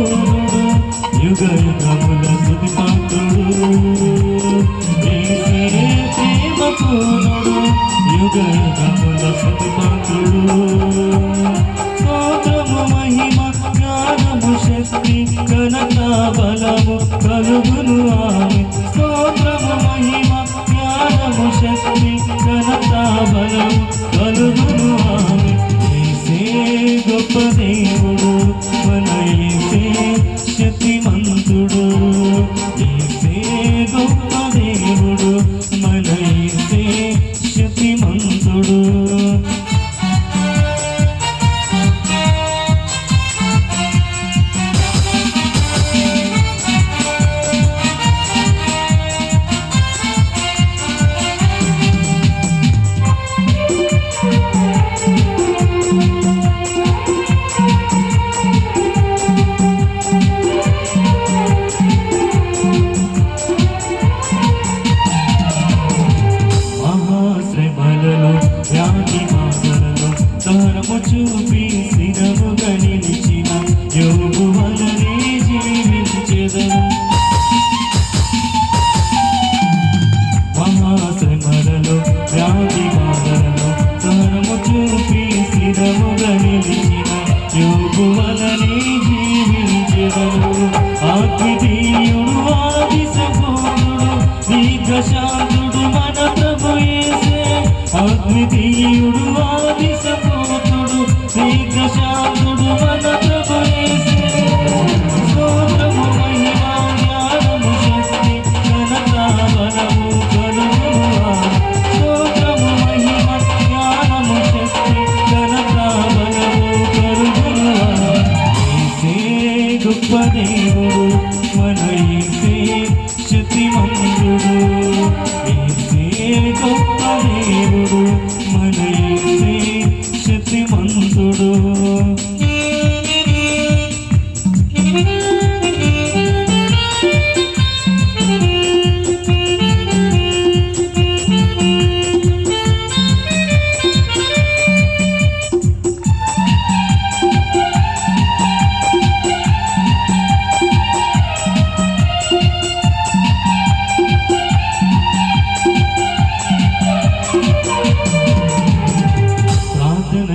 పూర్ణుడు యుగ యుగముల స్తుతి పాత్రుడు యేసే ప్రేమ పూర్ణుడు యుగ యుగముల స్తుతి పాత్రుడు స్తోత్రము మహిమ జ్ఞానము శక్తి ఘనత బలము కలుగును ఆమె స్తోత్రము మహిమ జ్ఞానము శక్తి ఘనత బలము కలుగును ఆమె యేసే గొప్ప దేవుడు మన యేసే శక్తిమంతుడు యేసే గొప్ప దేవుడు మన యేసే శక్తిమంతుడు తరము చూపి స్థిరముగా నిలిచిన యోగు వలనే జీవించెదను మహాశ్రమలలో వ్యాధి బాధలలో తరము చూపి స్థిరముగా నిలిచిన యోగు వలనే జీవించెదను అద్వితీయుడు ఆది సంపూర్ణుడు దీర్ఘశాంతుడు మన ప్రభు యేసే అద్వితీయుడు ఆది సంపూర్ణుడు దీర్ఘశాంతుడు మన ప్రభు యేసే స్తోత్రము మహిమ జ్ఞానము శక్తి ఘనత బలము కలుగును స్తోత్రము మహిమ జ్ఞానము శక్తి ఘనత బలము కలుగును యేసే గొప్ప దేవుడు మన యేసే శక్తిమంతుడు యేసే గొప్ప దేవుడు మన యేసే శక్తిమంతుడు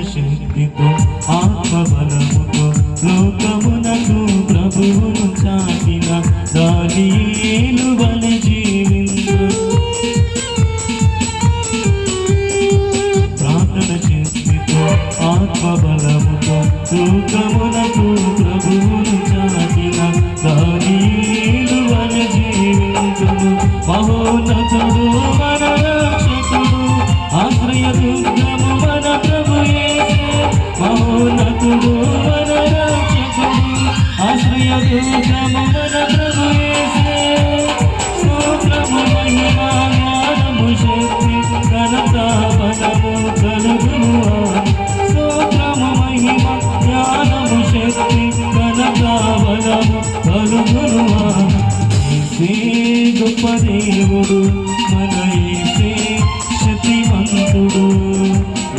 శక్తితో ఆత్మబలముతో లోకమునకు ప్రభువును చాటిన దానియేలు వలె జీవించు ప్రార్థన శక్తితో ఆత్మబలముతో లోకమునకు ప్రభువును చాటిన దానియేలు వలె జీవించు మహోన్నతుడు మన రక్షకుడు ఆశ్రయ దుర్గము మన ప్రభు యేసే మహోన్నతుడు మన రక్షకుడు ఆశ్రయ దుర్గము మన ప్రభు యేసే స్తోత్రము మహిమ జ్ఞానము శక్తి ఘనత బలము కలుగును స్తోత్రము మహిమ జ్ఞానము శక్తి ఘనత బలము కలుగును యేసే గొప్ప దేవుడు మన యేసే శక్తిమంతుడు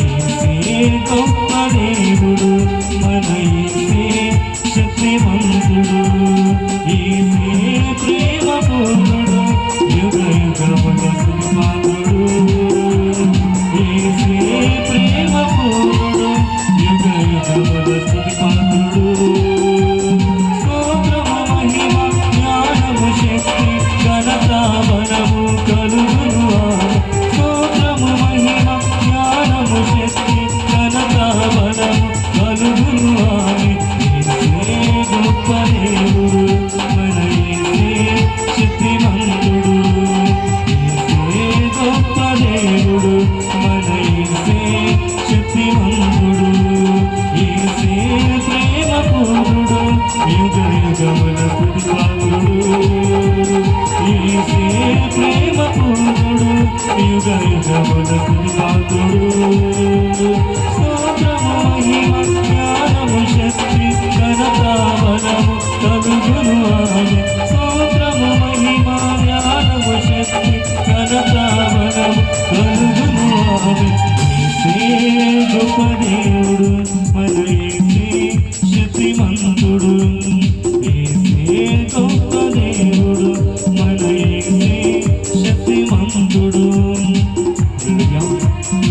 యేసే గొప్ప దేవుడు మన యేసే శక్తిమంతుడు యేసే ప్రేమ పూర్ణుడు యుగ యుగముల స్తుతి పాత్రుడు యేసే ప్రేమ పూర్ణుడు యుగ యుగముల స్తుతి పాత్రుడు స్తోత్రము మహిమ జ్ఞానము శక్తి ఘనత బలము కలుగును స్తోత్రము మహిమ జ్ఞానము శక్తి ఘనత బలము కలుగును యేసే గొప్ప దేవుడు మన యేసే శక్తిమంతుడు యేసే గొప్ప దేవుడు మన యేసే శక్తిమంతుడు యేసే ప్రేమ పూర్ణుడు యుగ యుగముల స్తుతి పాత్రుడు యేసే ప్రేమ పూర్ణుడు యుగ యుగముల స్తుతి పాత్రుడు స్తోత్రము మహిమ జ్ఞానము శక్తి ఘనత బలము కలుగును స్తోత్రము మహిమ జ్ఞానము శక్తి ఘనత బలము కలుగును యేసే గొప్ప దేవుడు